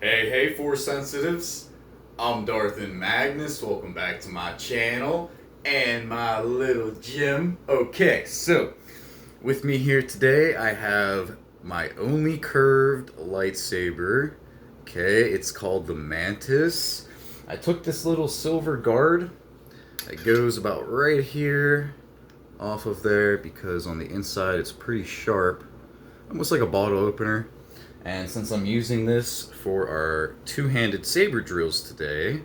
Hey, Force Sensitives. I'm Darth Imagnus. Welcome back to my channel and my little Djem. Okay, so with me here today, I have my only curved lightsaber. Okay, it's called the Mantis. I took this little silver guard that goes about right here off of there because on the inside it's pretty sharp, almost like a bottle opener. And since I'm using this for our two-handed saber drills today,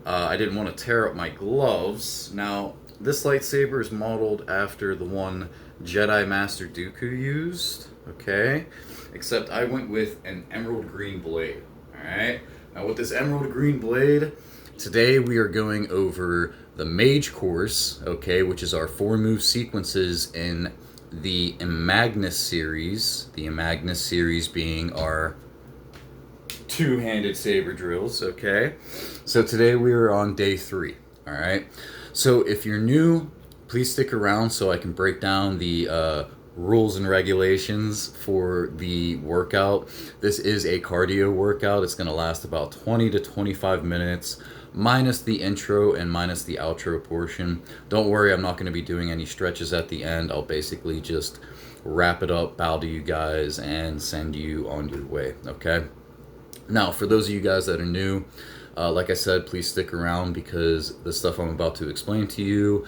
I didn't want to tear up my gloves. Now, this lightsaber is modeled after the one Jedi Master Dooku used, okay? Except I went with an emerald green blade, alright? Now with this emerald green blade, today we are going over the Mage course, okay, which is our 4-move sequences in the Imagnus series. The Imagnus series being our two-handed saber drills, okay? So today we are on day 3, alright? So if you're new, please stick around so I can break down the rules and regulations for the workout. This is a cardio workout. It's going to last about 20 to 25 minutes, minus the intro and minus the outro portion. Don't worry, I'm not going to be doing any stretches at the end. I'll basically just wrap it up, bow to you guys, and send you on your way, okay? Now, for those of you guys that are new, like I said, please stick around because the stuff I'm about to explain to you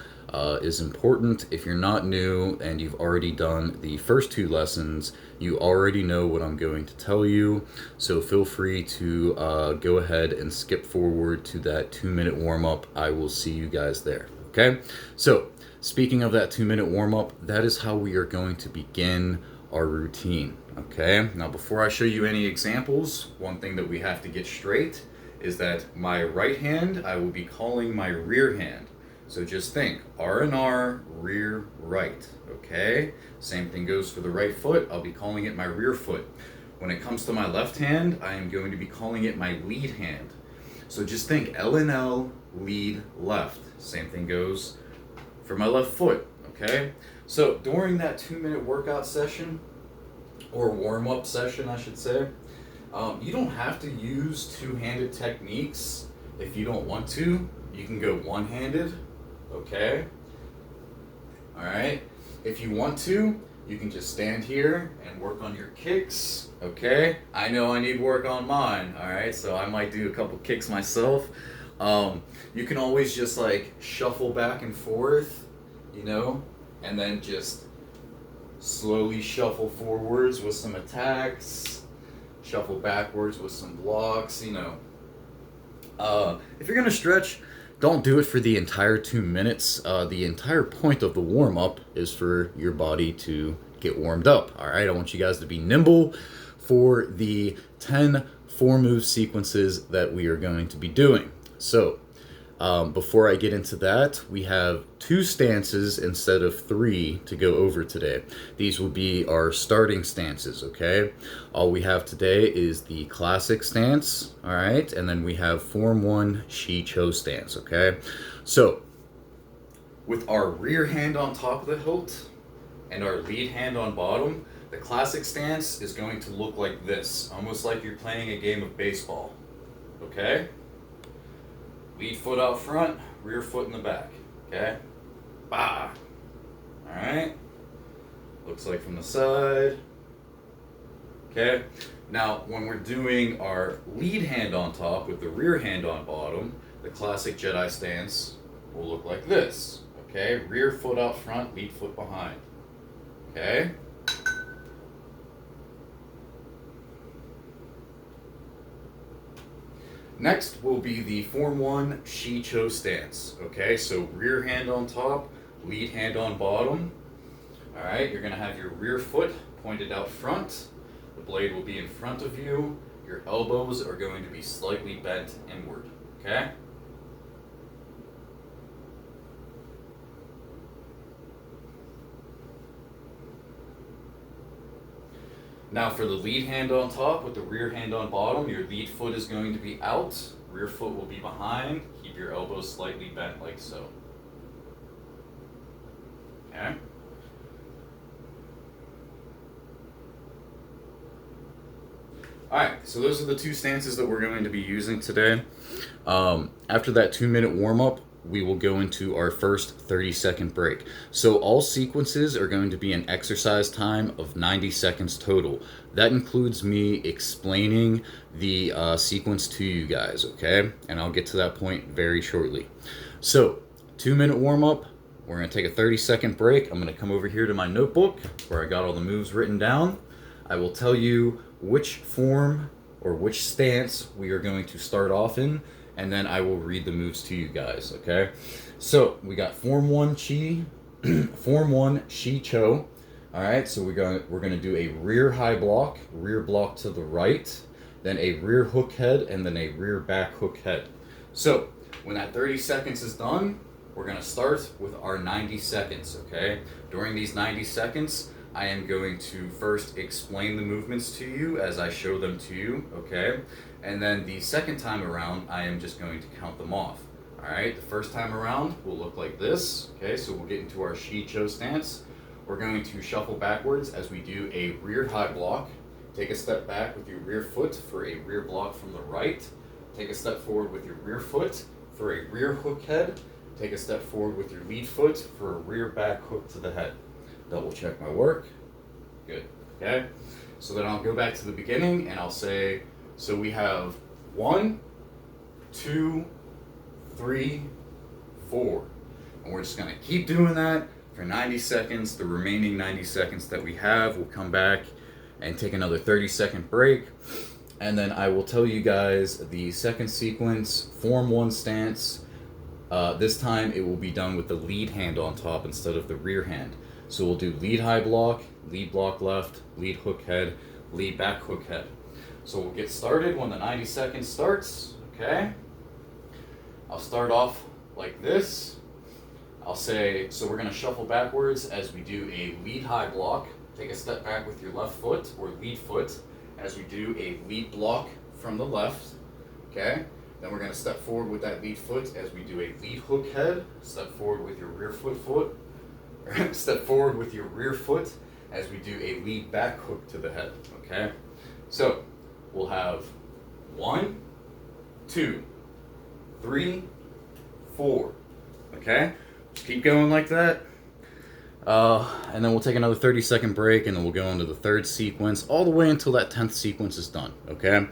is important. If you're not new and you've already done the first 2 lessons, you already know what I'm going to tell you. So feel free to go ahead and skip forward to that 2-minute warm-up. I will see you guys there, okay? So speaking of that 2-minute warm-up, that is how we are going to begin our routine, okay? Now before I show you any examples, one thing that we have to get straight is that my right hand, I will be calling my rear hand. So just think, R and R, rear, right, okay? Same thing goes for the right foot. I'll be calling it my rear foot. When it comes to my left hand, I am going to be calling it my lead hand. So just think, L and L, lead, left. Same thing goes for my left foot, okay? So during that 2-minute workout session, or warm-up session, I should say, you don't have to use two-handed techniques if you don't want to. You can go one-handed, okay? Alright? If you want to, you can just stand here and work on your kicks, okay? I know I need work on mine, alright? So I might do a couple kicks myself. You can always just like shuffle back and forth, you know? And then just slowly shuffle forwards with some attacks, shuffle backwards with some blocks, you know. If you're gonna stretch, don't do it for the entire 2 minutes. The entire point of the warm-up is for your body to get warmed up, all right? I want you guys to be nimble for the 10 4-move sequences that we are going to be doing. So, before I get into that, we have 2 stances instead of 3 to go over today. These will be our starting stances, okay? All we have today is the classic stance, all right? And then we have Form 1 Shii-Cho stance, okay? So, with our rear hand on top of the hilt and our lead hand on bottom, the classic stance is going to look like this, almost like you're playing a game of baseball, okay? Lead foot out front, rear foot in the back, okay? Bah! Alright? Looks like from the side. Okay? Now, when we're doing our lead hand on top with the rear hand on bottom, the classic Jedi stance will look like this, okay? Rear foot out front, lead foot behind, okay? Next will be the Form 1 Shii-Cho stance, okay? So rear hand on top, lead hand on bottom. All right, you're gonna have your rear foot pointed out front. The blade will be in front of you. Your elbows are going to be slightly bent inward, okay? Now for the lead hand on top with the rear hand on bottom, your lead foot is going to be out, rear foot will be behind. Keep your elbows slightly bent like so. Okay? Alright, so those are the two stances that we're going to be using today. After that 2-minute warm-up, we will go into our first 30-second break. So all sequences are going to be an exercise time of 90 seconds total. That includes me explaining the sequence to you guys, okay? And I'll get to that point very shortly. So, 2-minute warm-up, we're going to take a 30-second break. I'm going to come over here to my notebook where I got all the moves written down. I will tell you which form or which stance we are going to start off in, and then I will read the moves to you guys, okay? So, we got Form 1 Chi, Form 1 Shii-Cho. Alright, so we're gonna do a rear high block to the right, then a rear hook head, and then a rear back hook head. So, when that 30 seconds is done, we're gonna start with our 90 seconds, okay? During these 90 seconds, I am going to first explain the movements to you as I show them to you, okay? And then the second time around, I am just going to count them off. Alright, the first time around will look like this, okay? So we'll get into our Shii-Cho stance. We're going to shuffle backwards as we do a rear high block. Take a step back with your rear foot for a rear block from the right. Take a step forward with your rear foot for a rear hook head. Take a step forward with your lead foot for a rear back hook to the head. Double check my work. Good, okay? So then I'll go back to the beginning and I'll say, so we have 1, 2, 3, 4. And we're just gonna keep doing that for 90 seconds. The remaining 90 seconds that we have, we'll come back and take another 30-second break. And then I will tell you guys the second sequence, Form 1 stance. This time it will be done with the lead hand on top instead of the rear hand. So we'll do lead high block, lead block left, lead hook head, lead back hook head. So we'll get started when the 90 seconds starts, okay? I'll start off like this. I'll say, so we're gonna shuffle backwards as we do a lead high block. Take a step back with your left foot or lead foot as we do a lead block from the left, okay? Then we're gonna step forward with that lead foot as we do a lead hook head. Step forward with your rear foot. Step forward with your rear foot as we do a lead back hook to the head, okay? So, we'll have 1, 2, 3, 4, okay? Just keep going like that. And then we'll take another 30-second break, and then we'll go into the third sequence, all the way until that 10th sequence is done, okay?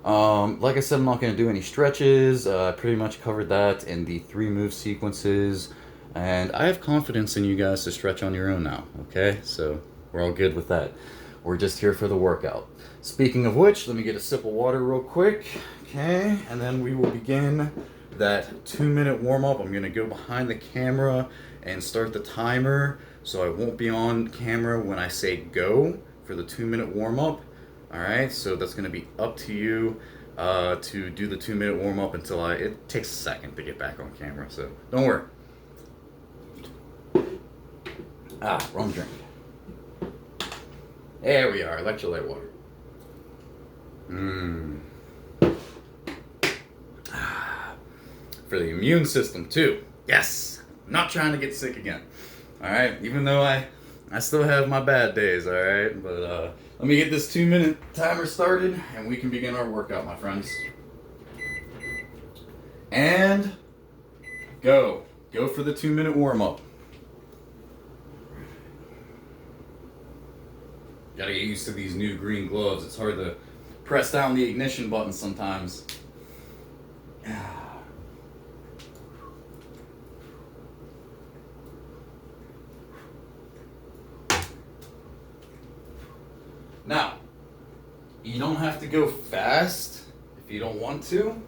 Like I said, I'm not going to do any stretches. I pretty much covered that in the 3 move sequences. And I have confidence in you guys to stretch on your own now, okay? So we're all good with that. We're just here for the workout. Speaking of which, let me get a sip of water real quick, okay? And then we will begin that 2-minute warm-up. I'm gonna go behind the camera and start the timer, so I won't be on camera when I say go for the 2-minute warm-up. All right, so that's gonna be up to you to do the 2-minute warm-up until it takes a second to get back on camera, so don't worry. Wrong drink. There we are, electrolyte water. For the immune system too. Yes, I'm not trying to get sick again. All right, even though I still have my bad days. All right, but let me get this 2-minute timer started, and we can begin our workout, my friends. And go for the 2-minute warm up. Gotta get used to these new green gloves. It's hard to press down the ignition button sometimes. Now, you don't have to go fast if you don't want to,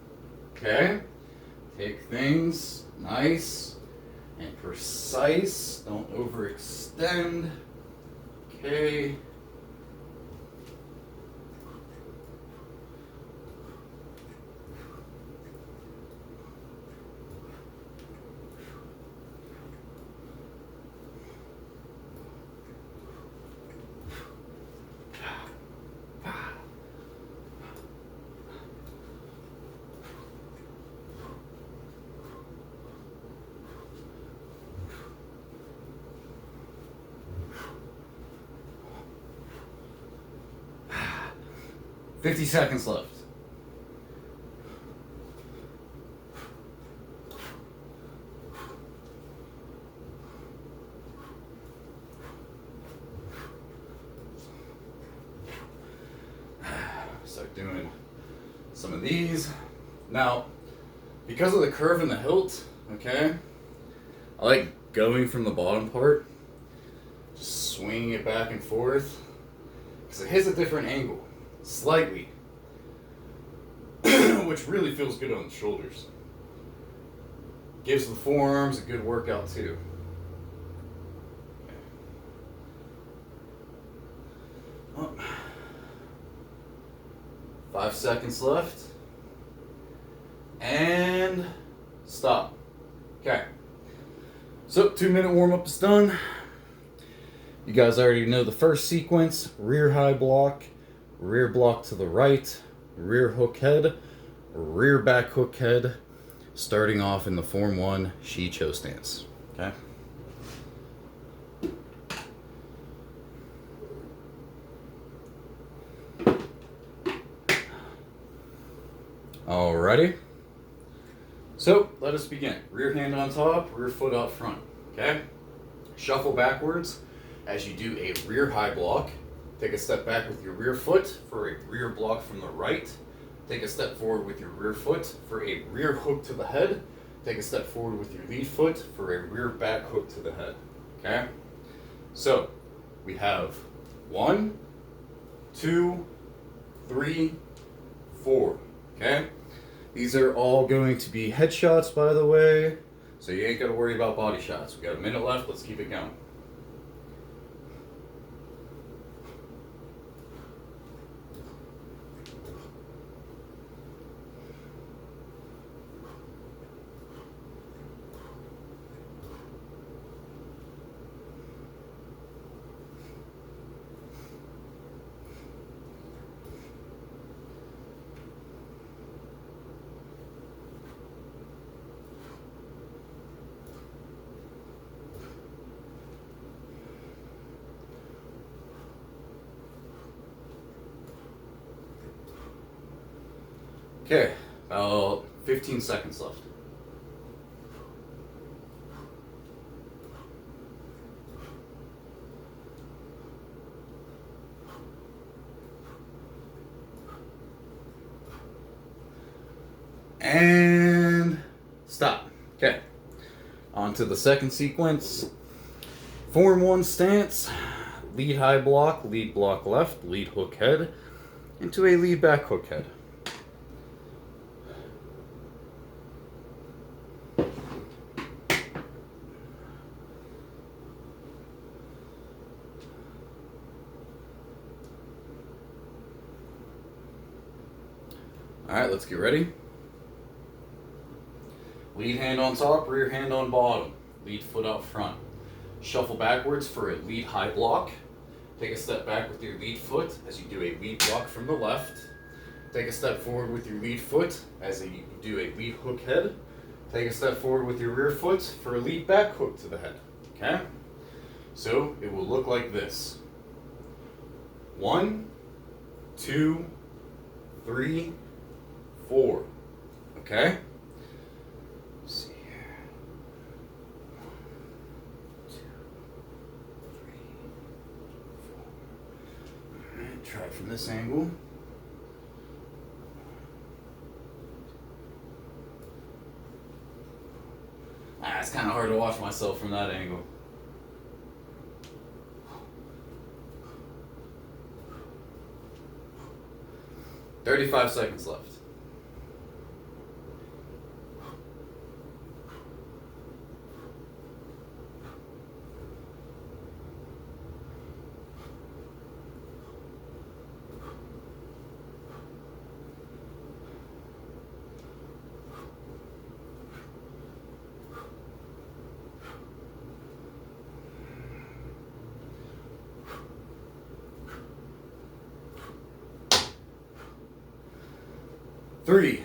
okay? Take things nice and precise. Don't overextend, okay? 50 seconds left. Start doing some of these. Now, because of the curve in the hilt, okay, I like going from the bottom part, just swinging it back and forth, because it hits a different angle, slightly, which really feels good on the shoulders. Gives the forearms a good workout too. Oh. 5 seconds left. And stop. Okay. So 2-minute warm-up is done. You guys already know the first sequence: rear high block, rear block to the right, rear hook head, rear back hook head, starting off in the Form 1 Shii-Cho stance. Okay. Alrighty. So let us begin. Rear hand on top, rear foot out front. Okay? Shuffle backwards as you do a rear high block. Take a step back with your rear foot for a rear block from the right. Take a step forward with your rear foot for a rear hook to the head. Take a step forward with your lead foot for a rear back hook to the head. Okay? So we have 1, 2, 3, 4. Okay? These are all going to be headshots, by the way, so you ain't got to worry about body shots. We got a minute left. Let's keep it going. Okay, about 15 seconds left. And stop. Okay, on to the second sequence. Form 1 stance, lead high block, lead block left, lead hook head, into a lead back hook head. Alright, let's get ready. Lead hand on top, rear hand on bottom. Lead foot out front. Shuffle backwards for a lead high block. Take a step back with your lead foot as you do a lead block from the left. Take a step forward with your lead foot as you do a lead hook head. Take a step forward with your rear foot for a lead back hook to the head. Okay? So it will look like this. 1, 2, 3, 4. Okay? Let's see here. 1, 2, 3, 4. Alright, try it from this angle. It's kind of hard to watch myself from that angle. "35 seconds left. Three,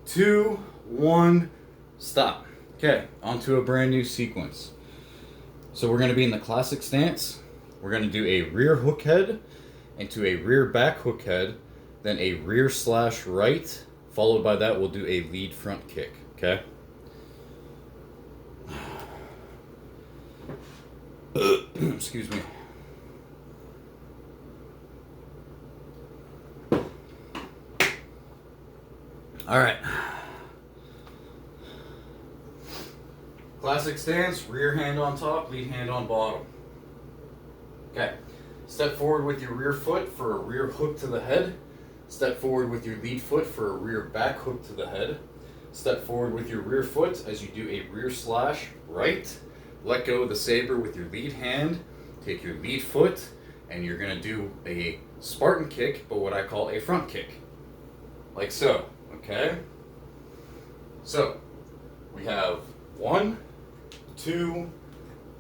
two, one, stop. Okay, onto a brand new sequence. So we're going to be in the classic stance. We're going to do a rear hook head into a rear back hook head then a rear slash right, followed by that we'll do a lead front kick, okay? Excuse me. All right. Classic stance, rear hand on top, lead hand on bottom. Okay. Step forward with your rear foot for a rear hook to the head. Step forward with your lead foot for a rear back hook to the head. Step forward with your rear foot as you do a rear slash right. Let go of the saber with your lead hand. Take your lead foot, and you're going to do a Spartan kick, but what I call a front kick. Like so, okay? So, we have 1, 2,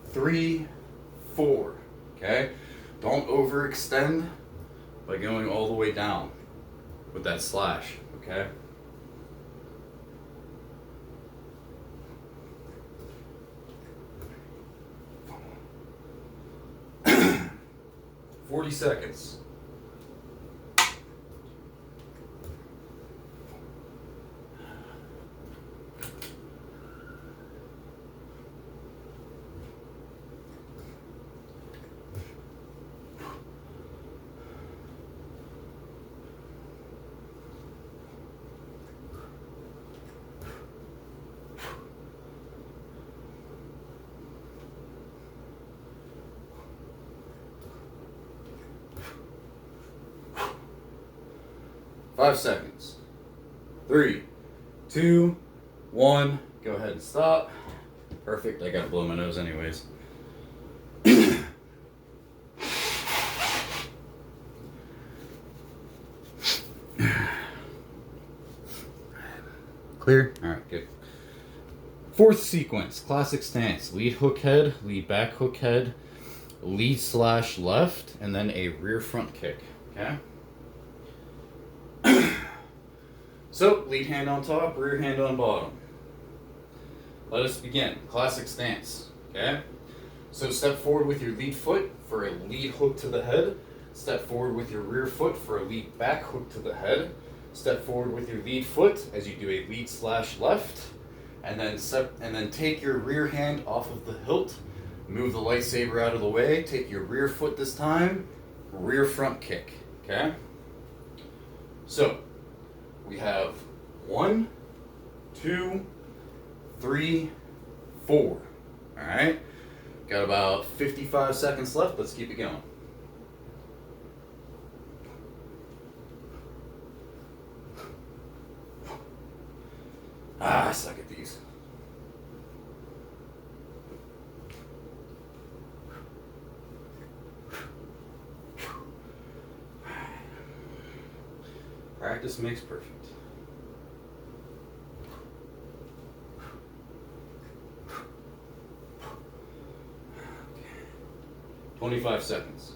3, 4, okay? Don't overextend by going all the way down with that slash, okay? "40 seconds. Five seconds. 3, 2, 1. Go ahead and stop. Perfect. I gotta blow my nose anyways. Clear? Alright, good. Fourth sequence, classic stance. Lead hook head, lead back hook head, lead slash left, and then a rear front kick. Okay? So, lead hand on top, rear hand on bottom. Let us begin. Classic stance. Okay? So, step forward with your lead foot for a lead hook to the head. Step forward with your rear foot for a lead back hook to the head. Step forward with your lead foot as you do a lead slash left. And then take your rear hand off of the hilt. Move the lightsaber out of the way. Take your rear foot this time. Rear front kick. Okay? So, we have 1, 2, 3, 4. Alright? Got about 55 seconds left. Let's keep it going. I suck at these. Practice makes perfect. Okay. 25 seconds.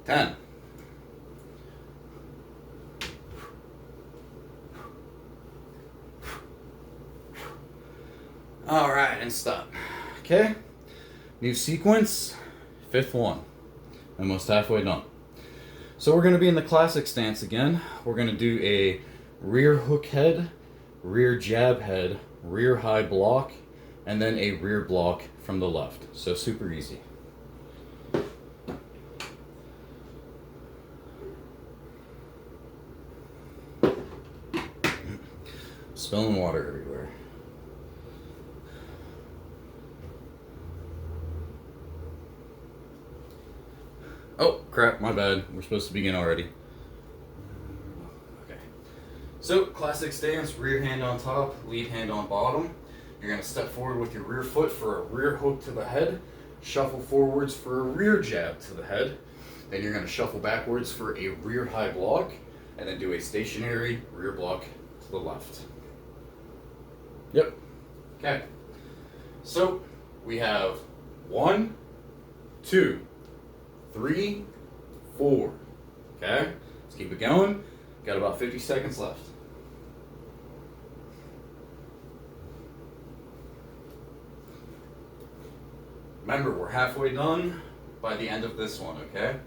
Ten. All right, and stop. Okay. New sequence. Fifth one. Almost halfway done. So we're going to be in the classic stance again. We're going to do a rear hook head, rear jab head, rear high block, and then a rear block from the left. So super easy. Spilling water everywhere. Oh, crap, my bad. We're supposed to begin already. Okay. So, classic stance, rear hand on top, lead hand on bottom. You're going to step forward with your rear foot for a rear hook to the head, shuffle forwards for a rear jab to the head. Then you're going to shuffle backwards for a rear high block, and then do a stationary rear block to the left. Yep. Okay. So, we have 1, 2, 3, 4. Okay? Let's keep it going. Got about 50 seconds left. Remember, we're halfway done by the end of this one, okay?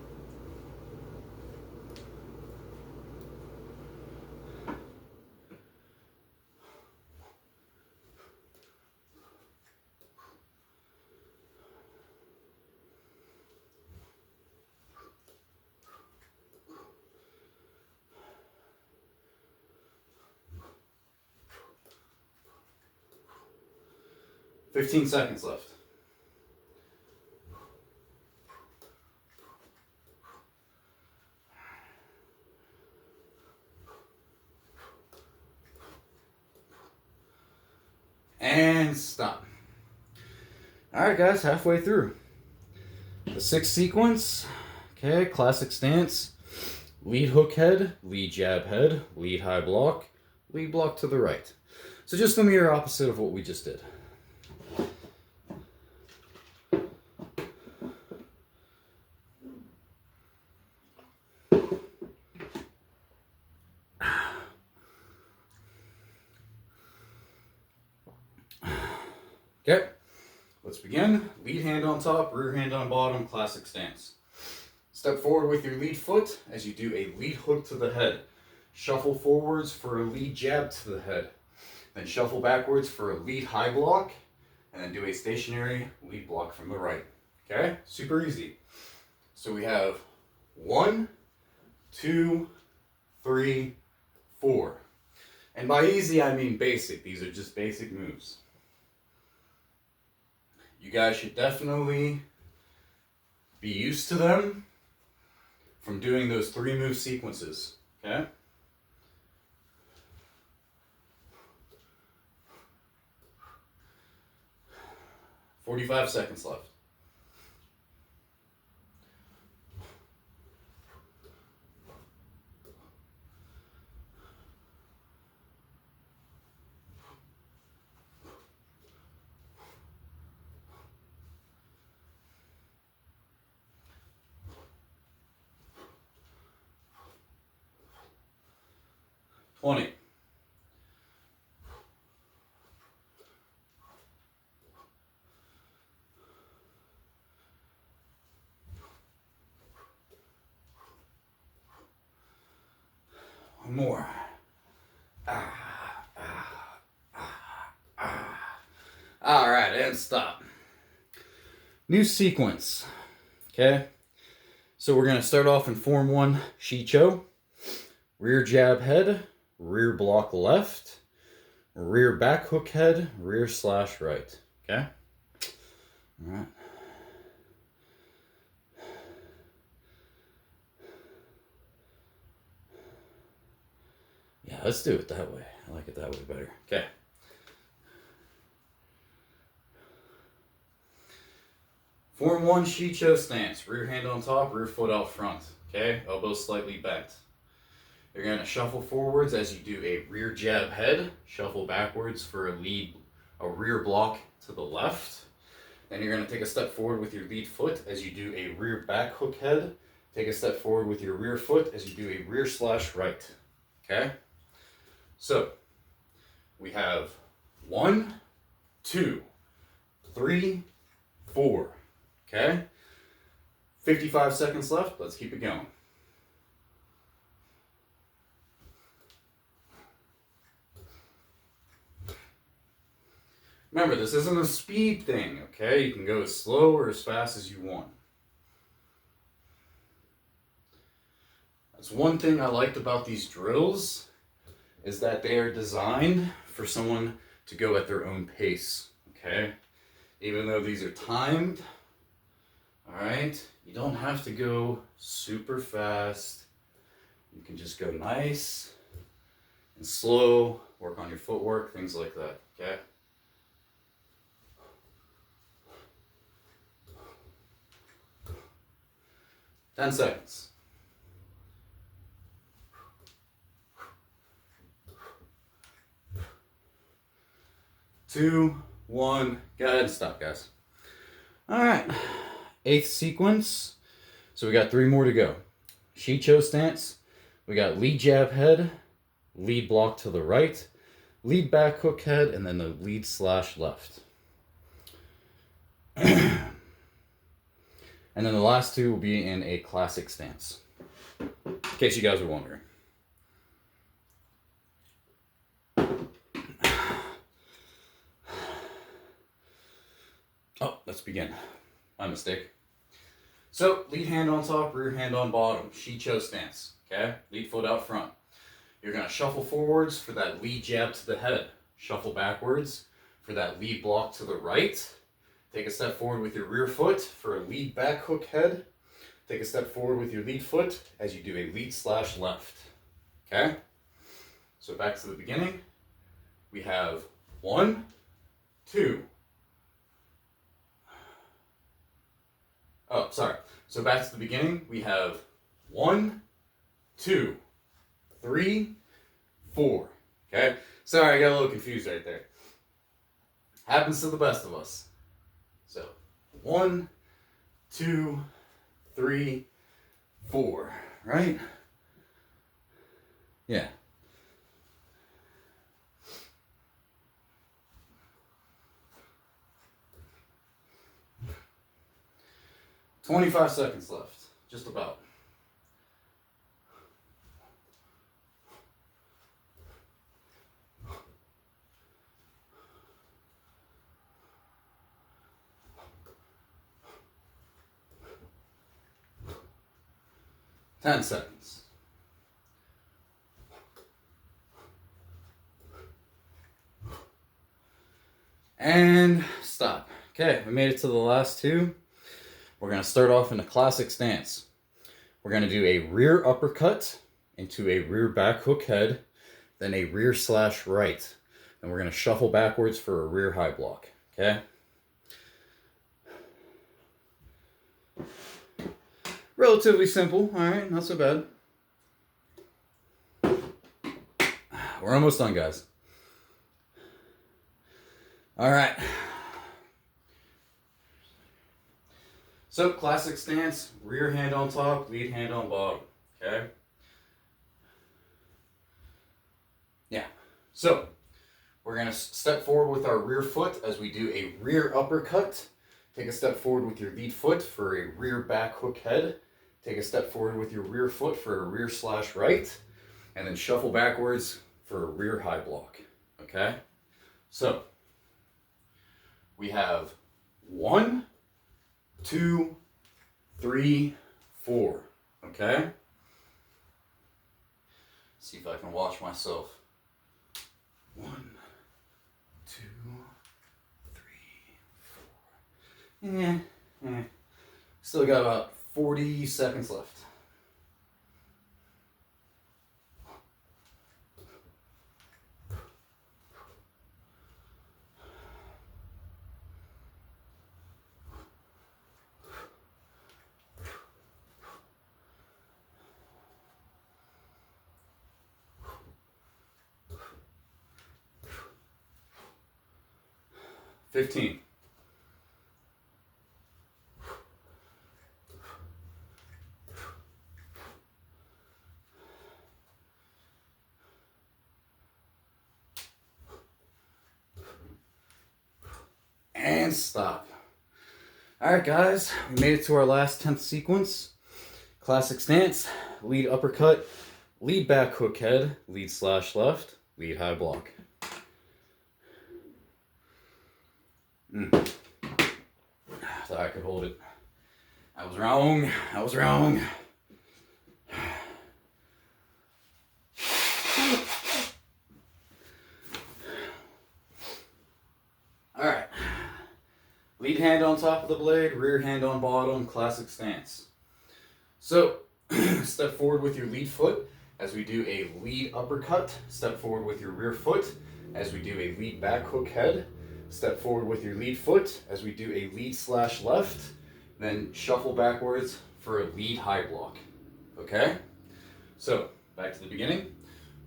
"15 seconds left. And stop. Alright guys, halfway through. The sixth sequence, okay, classic stance. Lead hook head, lead jab head, lead high block, lead block to the right. So just the mirror opposite of what we just did. Okay, let's begin. Lead hand on top, rear hand on bottom, classic stance. Step forward with your lead foot as you do a lead hook to the head. Shuffle forwards for a lead jab to the head. Then shuffle backwards for a lead high block, and then do a stationary lead block from the right. Okay, super easy. So we have 1, 2, 3, 4. And by easy, I mean basic. These are just basic moves. You guys should definitely be used to them from doing those 3 move sequences, okay? "45 seconds left. "20. One more. All right, and stop. New sequence, okay? So we're gonna start off in form 1, Shii-Cho. Rear jab head, rear block left, rear back hook head, rear slash right, okay? All right. Yeah, let's do it that way. I like it that way better. Okay. Form 1, Shii-Cho stance. Rear hand on top, rear foot out front. Okay, elbows slightly bent. You're going to shuffle forwards as you do a rear jab head. Shuffle backwards for a rear block to the left. Then you're going to take a step forward with your lead foot as you do a rear back hook head. Take a step forward with your rear foot as you do a rear slash right. Okay? So, we have 1, 2, 3, 4. Okay? 55 seconds left. Let's keep it going. Remember, this isn't a speed thing, okay? You can go as slow or as fast as you want. That's one thing I liked about these drills, is that they are designed for someone to go at their own pace, okay? Even though these are timed, all right? You don't have to go super fast. You can just go nice and slow, work on your footwork, things like that, okay? Ten seconds. 2, 1, go ahead and stop, guys. All right, 8th sequence. So we got 3 more to go. Shii-Cho stance We got lead jab head, lead block to the right, lead back hook head, and then the lead slash left. And then the last two will be in a classic stance, in case you guys are wondering. Oh, let's begin. My mistake. So, lead hand on top, rear hand on bottom. Shii-Cho stance. Okay? Lead foot out front. You're going to shuffle forwards for that lead jab to the head. Shuffle backwards for that lead block to the right. Take a step forward with your rear foot for a lead back hook head. Take a step forward with your lead foot as you do a lead slash left. Okay? So back to the beginning. We have 1, 2. Oh, sorry. So back to the beginning. We have 1, 2, 3, 4. Okay? Sorry, I got a little confused right there. Happens to the best of us. So 1, 2, 3, 4. Right? Yeah. "25 seconds left. Just about. "10 seconds. And stop. Okay, we made it to the last two. We're going to start off in a classic stance. We're going to do a rear uppercut into a rear back hook head, then a rear slash right. And we're going to shuffle backwards for a rear high block. Okay? Relatively simple. All right, not so bad. We're almost done, guys. All right. So, classic stance, rear hand on top, lead hand on bottom, okay? Yeah. So, we're going to step forward with our rear foot as we do a rear uppercut. Take a step forward with your lead foot for a rear back hook head. Take a step forward with your rear foot for a rear slash right. And then shuffle backwards for a rear high block, okay? So, we have 1, 2, 3, 4. Okay? See if I can watch myself. 1, 2, 3, 4. Still got about 40 seconds left. "15. And stop. All right, guys, we made it to our last 10th sequence. Classic stance, lead uppercut, lead back hook head, lead slash left, lead high block. Thought I could hold it. I was wrong. I was wrong. All right. Lead hand on top of the blade, rear hand on bottom, classic stance. So, step forward with your lead foot as we do a lead uppercut. Step forward with your rear foot as we do a lead back hook head. Step forward with your lead foot as we do a lead slash left. Then shuffle backwards for a lead high block. Okay? So, back to the beginning.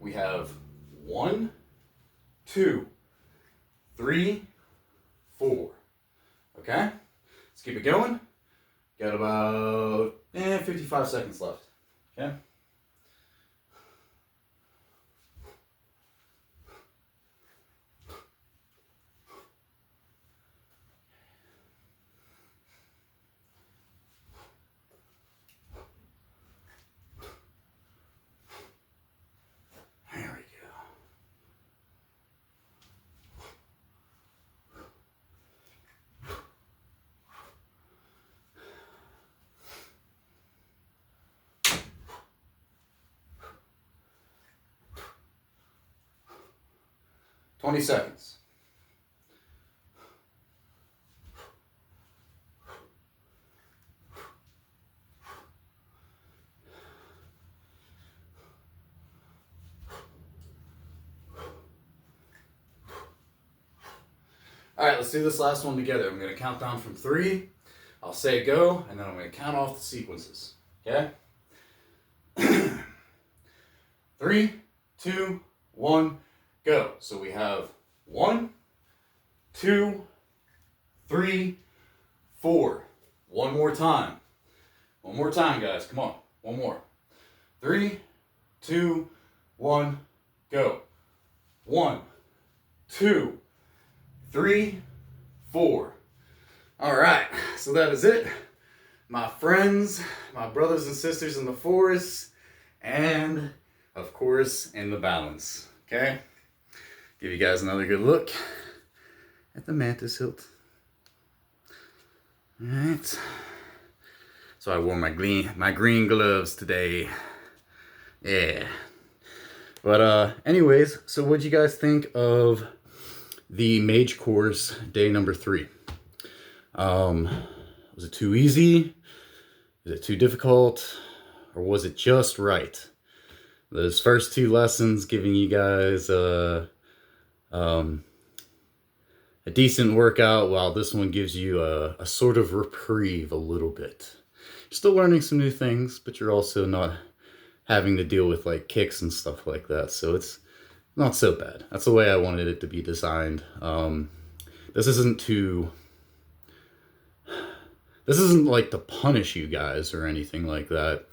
We have 1, 2, 3, 4. Okay? Let's keep it going. Got about 55 seconds left. Okay? 20 seconds. All right, let's do this last one together. I'm going to count down from 3. I'll say go, and then I'm going to count off the sequences. Okay? 3, 2, 1, go. So we have 1, 2, 3, 4. One more time. One more time, guys. Come on. One more. 3, 2, 1, go. 1, 2, 3, 4. All right, so that is it. My friends, my brothers and sisters in the forest, and of course in the balance. Okay? Give you guys another good look at the Mantis hilt. All right. So I wore my green gloves today. Yeah. But anyways, so what'd you guys think of the Mage course, day number 3? Was it too easy? Was it too difficult? Or was it just right? Those first 2 lessons giving you guys a decent workout, while this one gives you a sort of reprieve a little bit. You're still learning some new things, but you're also not having to deal with like kicks and stuff like that. So it's not so bad. That's the way I wanted it to be designed. This isn't like to punish you guys or anything like that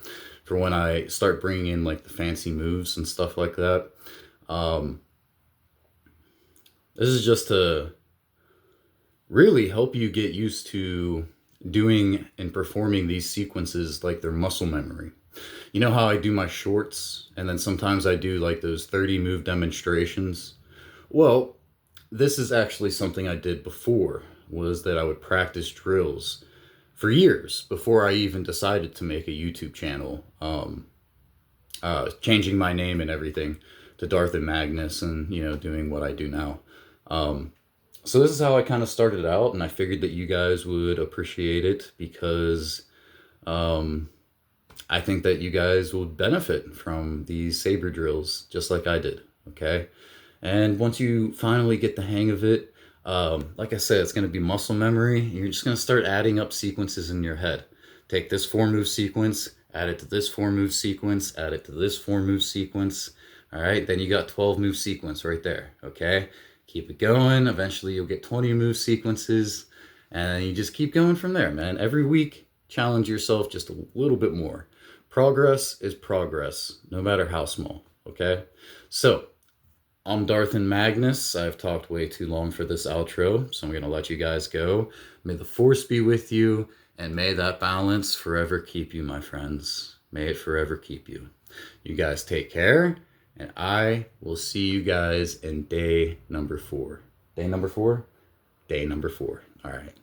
for when I start bringing in like the fancy moves and stuff like that. This is just to really help you get used to doing and performing these sequences like they're muscle memory. You know how I do my shorts and then sometimes I do like those 30 move demonstrations? Well, this is actually something I did before, was that I would practice drills for years before I even decided to make a YouTube channel, changing my name and everything to Darth Imagnus and, you know, doing what I do now. So this is how I kind of started out, and I figured that you guys would appreciate it because I think that you guys would benefit from these saber drills just like I did, okay? And once you finally get the hang of it, like I said, it's going to be muscle memory. You're just going to start adding up sequences in your head. Take this 4-move sequence, add it to this 4-move sequence, add it to this 4-move sequence. All right, then you got 12-move sequence right there, okay? Keep it going. Eventually you'll get 20-move sequences, and you just keep going from there, man. Every week, challenge yourself just a little bit more. Progress is progress, no matter how small, okay? So, I'm Darth and Magnus. I've talked way too long for this outro, so I'm going to let you guys go. May the Force be with you, and may that balance forever keep you, my friends. May it forever keep you. You guys take care, and I will see you guys in day number 4. Day number 4? Day number 4. All right.